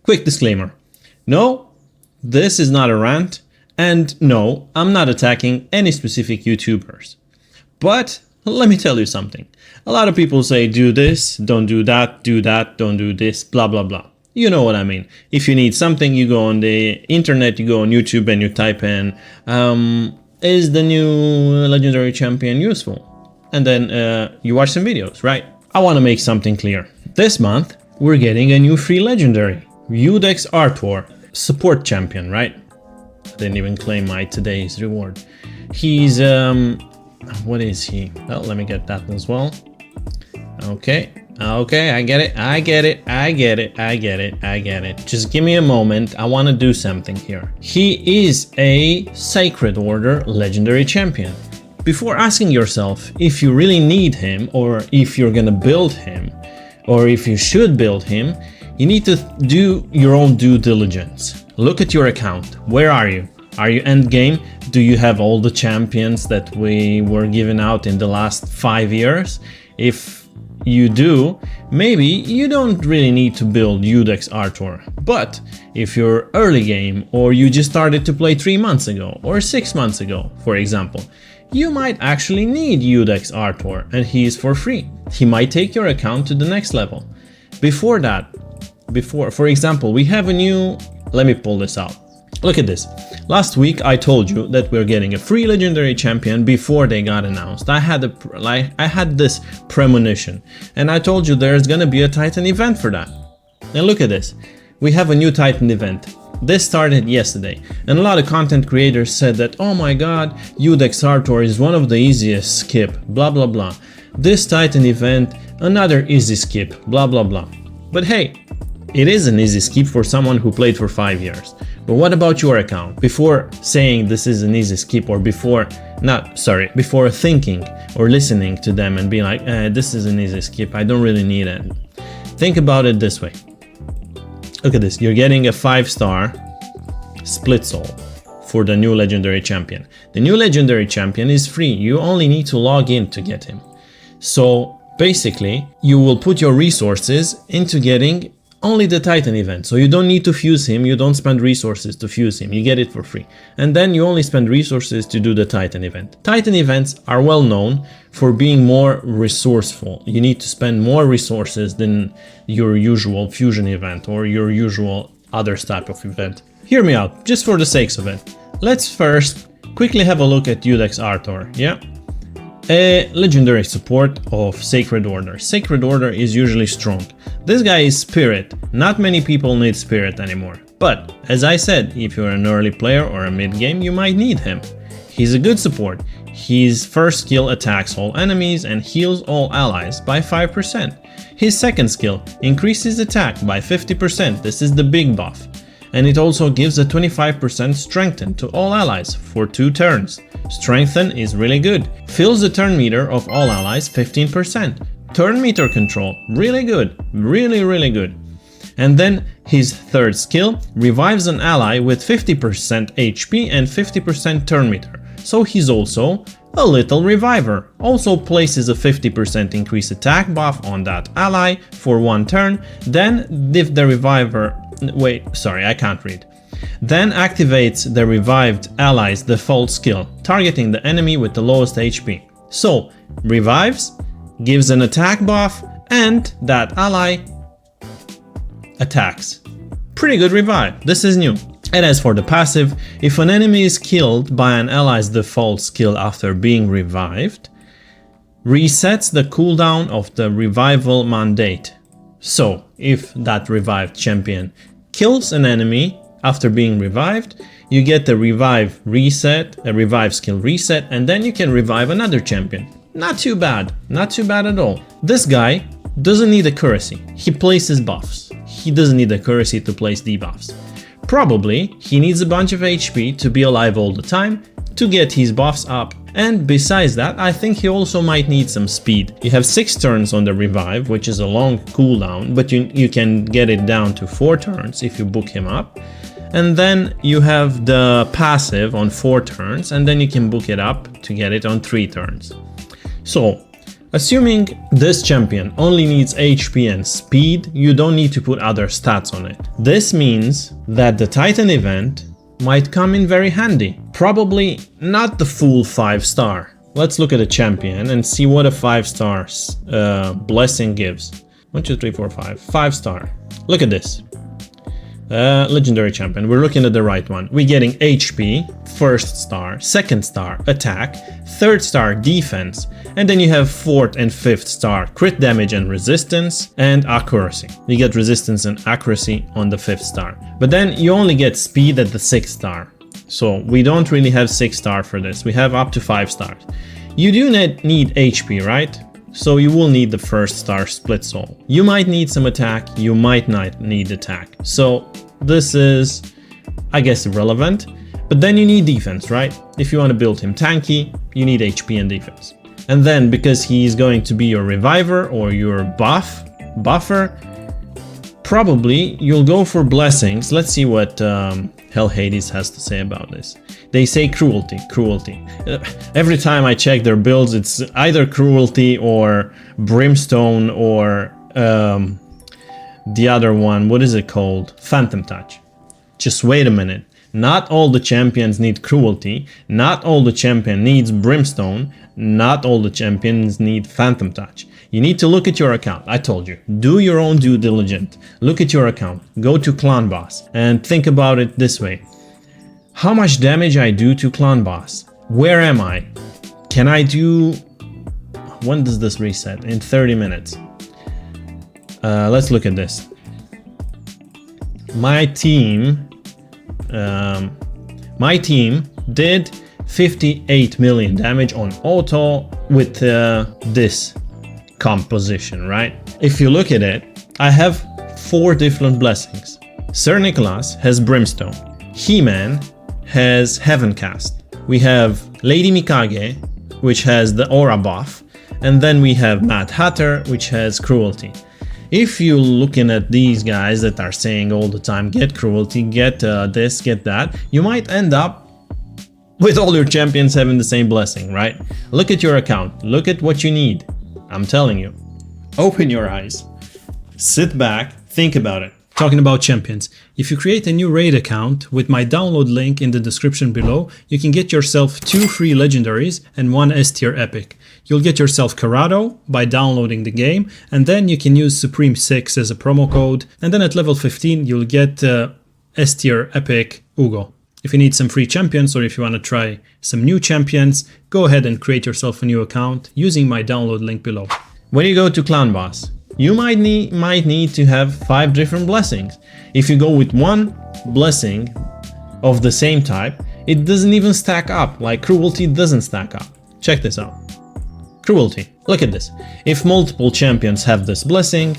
Quick disclaimer. No, this is not a rant, and no, I'm not attacking any specific YouTubers. But let me tell you something. A lot of people say do this, don't do that, don't do this, blah blah blah. You know what I mean. If you need something, you go on the internet, you go on YouTube and you type in, is the new legendary champion useful? And then you watch some videos, right? I want to make something clear. This month, we're getting a new free legendary, Uugo support champion, right? I didn't even claim my today's reward. He's, what is he? Well, let me get that as well. Okay, I get it. Just give me a moment, I want to do something here. He is a Sacred Order legendary champion. Before asking yourself if you really need him, or if you're gonna build him, or if you should build him, you need to do your own due diligence. Look at your account. Where are you? Are you end game? Do you have all the champions that we were giving out in the last 5 years? If you do, maybe you don't really need to build Uugo. But if you're early game, or you just started to play 3 months ago or 6 months ago, for example, you might actually need Uugo, and he is for free. He might take your account to the next level. Before that, for example, we have a new, let me pull this out. Look at this. Last week I told you that we're getting a free legendary champion before they got announced. I had this premonition, and I told you there's gonna be a Titan event for that. And look at this. We have a new Titan event. This started yesterday, and a lot of content creators said that, oh my god, Uugo is one of the easiest skip, blah blah blah. This Titan event, another easy skip, blah blah blah. But hey, it is an easy skip for someone who played for 5 years. But what about your account? Before saying this is an easy skip, or before thinking or listening to them and being like, this is an easy skip, I don't really need it. Think about it this way. Look at this, you're getting a 5-star split soul for the new legendary champion. The new legendary champion is free, you only need to log in to get him. So basically, you will put your resources into getting only the Titan event. So you don't need to fuse him, you don't spend resources to fuse him, you get it for free. And then you only spend resources to do the Titan event. Titan events are well known for being more resourceful. You need to spend more resources than your usual fusion event or your usual other type of event. Hear me out, just for the sakes of it. Let's first quickly have a look at Uugo, yeah? A legendary support of Sacred Order. Sacred Order is usually strong. This guy is Spirit. Not many people need Spirit anymore. But, as I said, if you're an early player or a mid game, you might need him. He's a good support. His first skill attacks all enemies and heals all allies by 5%. His second skill increases attack by 50%. This is the big buff. And it also gives a 25% strengthen to all allies for 2 turns. Strengthen is really good. Fills the turn meter of all allies 15%. Turn meter control, really good. Really good. And then his third skill revives an ally with 50% HP and 50% turn meter. So he's also a little reviver. Also places a 50% increased attack buff on that ally for 1 turn. Then if the reviver... I can't read. Then activates the revived ally's default skill, targeting the enemy with the lowest HP. So, revives, gives an attack buff, and that ally attacks. Pretty good revive, this is new. And as for the passive, if an enemy is killed by an ally's default skill after being revived, resets the cooldown of the revival mandate. So, if that revived champion kills an enemy after being revived, you get the revive reset, a revive skill reset, and then you can revive another champion. Not too bad at all. This guy doesn't need accuracy, he places buffs. He doesn't need accuracy to place debuffs. Probably he needs a bunch of HP to be alive all the time to get his buffs up. And besides that, I think he also might need some speed. You have 6 turns on the revive, which is a long cooldown, but you can get it down to 4 turns if you book him up. And then you have the passive on 4 turns, and then you can book it up to get it on 3 turns. So Assuming this champion only needs HP and speed, you don't need to put other stats on it. This means that the Titan event might come in very handy. Probably not the full 5-star. Let's look at a champion and see what a 5-star blessing gives. 1, 2, 3, 4, 5. 5-star. Look at this. Legendary champion. We're looking at the right one. We're getting HP, 1st star, 2nd star, attack, 3rd star, defense, and then you have 4th and 5th star, crit damage and resistance, and accuracy. You get resistance and accuracy on the 5th star. But then you only get speed at the 6th star. So we don't really have 6-star for this. We have up to 5 stars. You do need HP, right? So you will need the 1st star split soul. You might need some attack, you might not need attack. So this is, I guess, irrelevant. But then you need defense, right? If you want to build him tanky, you need HP and defense. And then because he's going to be your reviver or your buffer, probably you'll go for blessings. Let's see what Hell Hades has to say about this. They say cruelty. Every time I check their builds, it's either cruelty or brimstone or the other one. What is it called? Phantom touch. Just wait a minute. Not all the champions need cruelty. Not all the champion needs brimstone. Not all the champions need phantom touch. You need to look at your account. I told you, do your own due diligence. Look at your account. Go to clan boss and think about it this way. How much damage I do to clan boss? Where am I? Can I do... When does this reset? In 30 minutes. Let's look at this. My team did 58 million damage on auto with this composition, right? If you look at it, I have 4 different blessings. Sir Nicholas has brimstone. He-Man has heaven cast. We have Lady Mikage, which has the aura buff, and then we have Mad Hatter, which has cruelty. If you're looking at these guys that are saying all the time, get cruelty, get this, get that, you might end up with all your champions having the same blessing, right? Look at your account, look at what you need. I'm telling you, open your eyes, sit back, think about it. Talking about champions, if you create a new raid account with my download link in the description below, you can get yourself 2 free legendaries and 1 S tier epic. You'll get yourself Corrado by downloading the game, and then you can use Supreme 6 as a promo code, and then at level 15 you'll get S tier epic Uugo. If you need some free champions or if you want to try some new champions, go ahead and create yourself a new account using my download link below. When you go to Clan Boss, you might need to have 5 different blessings. If you go with 1 blessing of the same type, it doesn't even stack up, like cruelty doesn't stack up. Check this out. Cruelty. Look at this. If multiple champions have this blessing,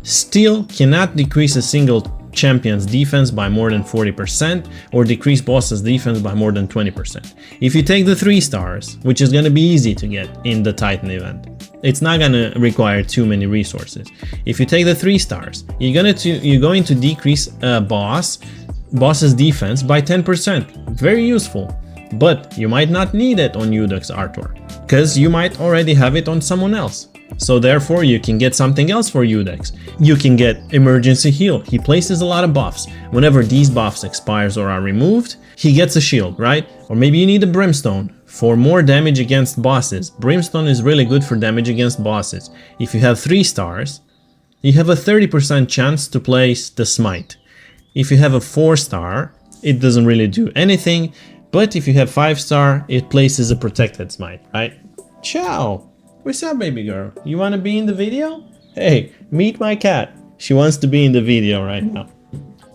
still cannot decrease a single champion's defense by more than 40% or decrease boss's defense by more than 20%. If you take the 3 stars, which is going to be easy to get in the Titan event, it's not going to require too many resources. If you take the 3 stars, you're going to decrease a boss's defense by 10%. Very useful. But you might not need it on Udek's artwork, because you might already have it on someone else. So therefore you can get something else for Udex. You can get emergency heal. He places a lot of buffs. Whenever these buffs expires or are removed, he gets a shield, right? Or maybe you need a brimstone for more damage against bosses. Brimstone is really good for damage against bosses. If you have 3 stars, you have a 30% chance to place the smite. If you have a 4 star, it doesn't really do anything. But if you have 5 star, it places a protected smite, right? Ciao! What's up, baby girl? You wanna be in the video? Hey, meet my cat. She wants to be in the video right now.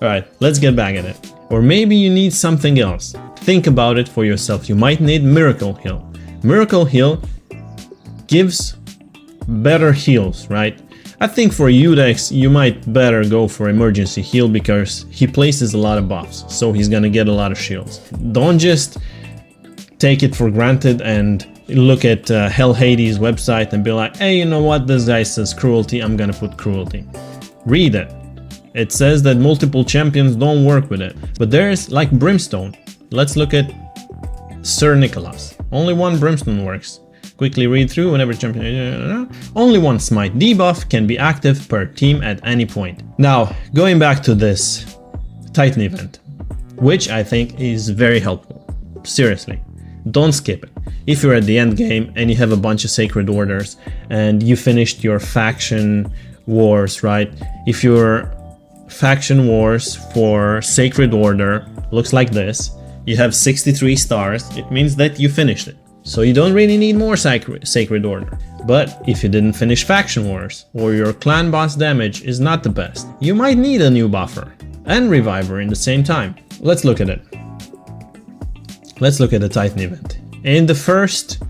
Alright, let's get back at it. Or maybe you need something else. Think about it for yourself. You might need Miracle Heal. Miracle Heal gives better heals, right? I think for Udex, you might better go for Emergency Heal because he places a lot of buffs, so he's gonna get a lot of shields. Don't just take it for granted and look at Hell Hades website and be like, hey, you know what, this guy says cruelty, I'm gonna put cruelty. Read it. It says that multiple champions don't work with it, but there's like Brimstone. Let's look at Sir Nicholas. Only 1 Brimstone works. Quickly read through whenever champion. Only one smite debuff can be active per team at any point. Now, going back to this Titan event, which I think is very helpful. Seriously, don't skip it. If you're at the end game and you have a bunch of sacred orders and you finished your faction wars, right? If your faction wars for sacred order looks like this, you have 63 stars, it means that you finished it. So you don't really need more sacred order. But if you didn't finish faction wars or your clan boss damage is not the best, you might need a new buffer and reviver in the same time. Let's look at it. Let's look at the Titan event. In the first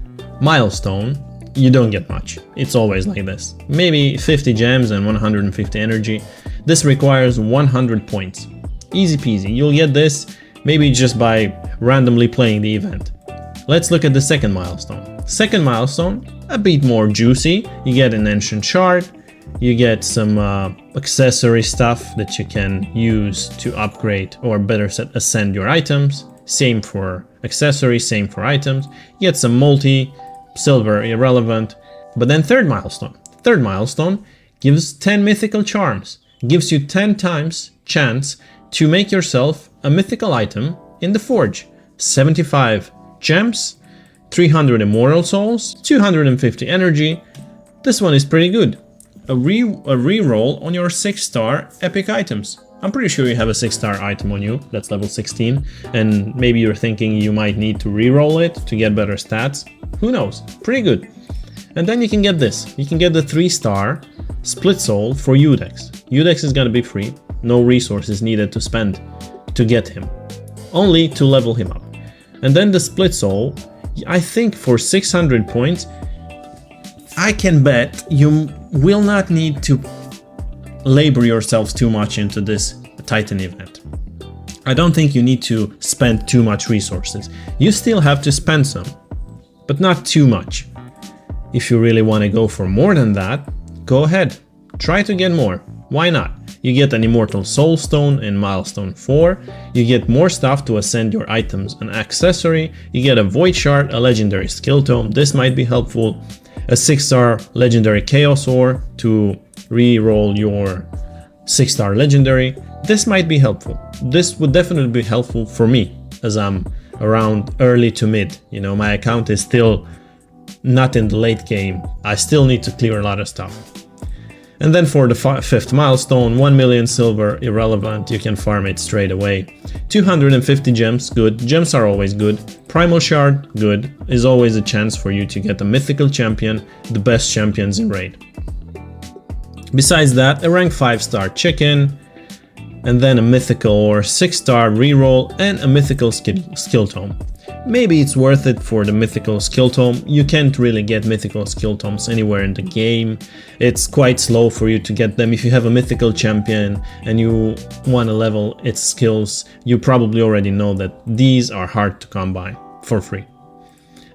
milestone, you don't get much. It's always like this. Maybe 50 gems and 150 energy. This requires 100 points. Easy peasy. You'll get this maybe just by randomly playing the event. Let's look at the second milestone. Second milestone, a bit more juicy. You get an ancient shard. You get some accessory stuff that you can use to upgrade or better set ascend your items. Same for accessories, same for items. You get some multi, silver, irrelevant. But then third milestone. Third milestone gives 10 mythical charms. Gives you 10 times chance to make yourself a mythical item in the forge. 75 gems, 300 immortal souls, 250 energy. This one is pretty good. A reroll on your 6-star epic items. I'm pretty sure you have a 6-star item on you, that's level 16, and maybe you're thinking you might need to reroll it to get better stats. Who knows? Pretty good. And then you can get this. You can get the 3-star split soul for Udex. Udex is gonna be free, no resources needed to spend to get him, only to level him up. And then the split soul, I think for 600 points, I can bet you will not need to labor yourselves too much into this Titan event. I don't think you need to spend too much resources. You still have to spend some, but not too much. If you really want to go for more than that, go ahead. Try to get more. Why not? You get an Immortal Soul Stone in Milestone 4, you get more stuff to ascend your items and accessory, you get a Void Shard, a Legendary Skill Tome, this might be helpful, a 6-star Legendary Chaos Ore to re-roll your 6-star Legendary, this might be helpful. This would definitely be helpful for me, as I'm around early to mid, you know, my account is still not in the late game, I still need to clear a lot of stuff. And then for the 5th milestone, 1 million silver, irrelevant, you can farm it straight away. 250 gems, good, gems are always good. Primal Shard, good, is always a chance for you to get a mythical champion, the best champions in raid. Besides that, a rank 5-star chicken, and then a mythical or 6-star reroll and a mythical skill tome. Maybe it's worth it for the mythical skill tome. You can't really get mythical skill tomes anywhere in the game. It's quite slow for you to get them. If you have a mythical champion and you want to level its skills, you probably already know that these are hard to come by for free.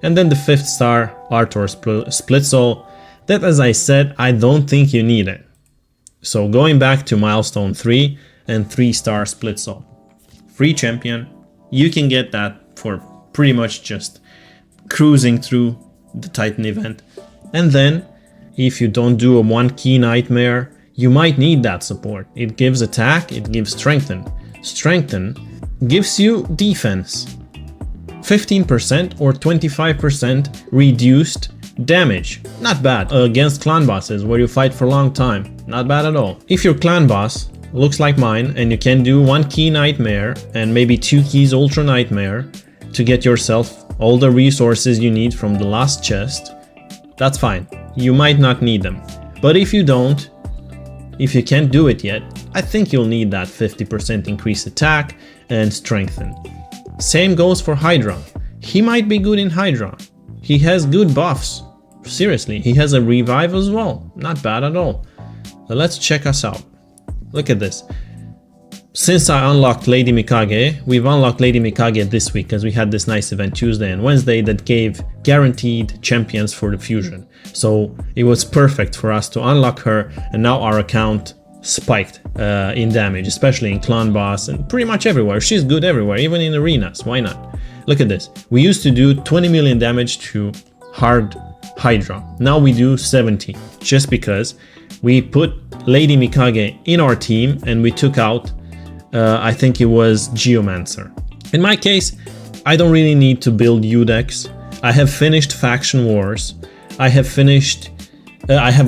And then the 5th star Arthur Split Soul, that, as I said, I don't think you need it. So going back to milestone 3 and 3-star Split Soul. Free champion, you can get that for pretty much just cruising through the Titan event. And then, if you don't do a 1-key nightmare, you might need that support. It gives attack, it gives strengthen. Strengthen gives you defense. 15% or 25% reduced damage. Not bad. Against clan bosses where you fight for a long time. Not bad at all. If your clan boss looks like mine and you can do 1-key nightmare and maybe 2 keys ultra nightmare to get yourself all the resources you need from the last chest, that's fine. You might not need them. But if you don't, if you can't do it yet, I think you'll need that 50% increased attack and strengthen. Same goes for Hydra. He might be good in Hydra. He has good buffs. Seriously, he has a revive as well. Not bad at all. So let's check us out. Look at this. Since I unlocked Lady Mikage, we've unlocked Lady Mikage this week because we had this nice event Tuesday and Wednesday that gave guaranteed champions for the fusion. So it was perfect for us to unlock her, and now our account spiked in damage, especially in clan boss and pretty much everywhere. She's good everywhere, even in arenas. Why not? Look at this. We used to do 20 million damage to hard Hydra. Now we do 70, just because we put Lady Mikage in our team and we took out, I think it was Geomancer. In my case, I don't really need to build U-decks. I have finished Faction Wars. I have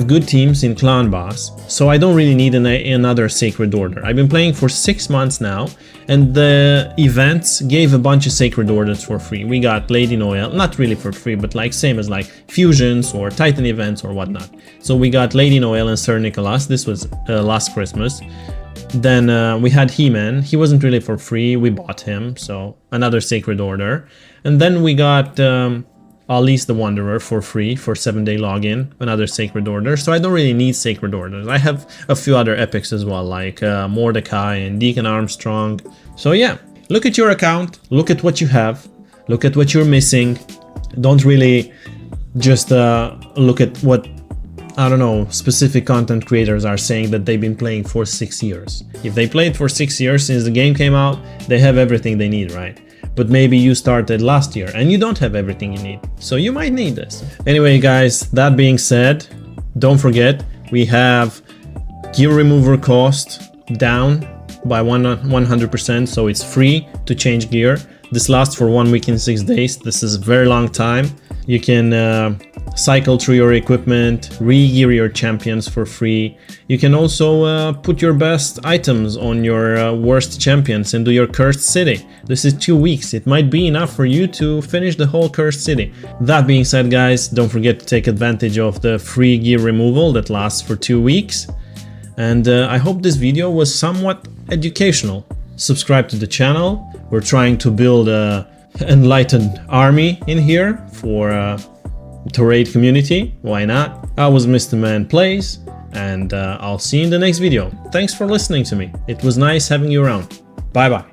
good teams in Clan Boss, so I don't really need another Sacred Order. I've been playing for 6 months now, and the events gave a bunch of Sacred Orders for free. We got Lady Noel, not really for free, but like same as like fusions or Titan events or whatnot. So we got Lady Noel and Sir Nicholas. This was last Christmas. Then we had He-Man. He wasn't really for free. We bought him, so another Sacred Order. And then we got Alice the Wanderer for free for 7-day login, another Sacred Order. So I don't really need Sacred Orders. I have a few other epics as well, like Mordecai and Deacon Armstrong. So yeah, look at your account, look at what you have, look at what you're missing. Don't really just look at what, I don't know, specific content creators are saying that they've been playing for 6 years. If they played for 6 years since the game came out, they have everything they need, right? But maybe you started last year and you don't have everything you need, so you might need this. Anyway guys, that being said, don't forget we have gear remover cost down by 100%, so it's free to change gear. This lasts for 1 week and 6 days. This is a very long time. You can cycle through your equipment, re-gear your champions for free. You can also put your best items on your worst champions and do your cursed city. This is 2 weeks. It might be enough for you to finish the whole cursed city. That being said guys, don't forget to take advantage of the free gear removal that lasts for 2 weeks. And I hope this video was somewhat educational. Subscribe to the channel. We're trying to build a enlightened army in here for to raid community. Why not? I was Mr. Man Plays, and I'll see you in the next video. Thanks for listening to me. It was nice having you around. Bye bye.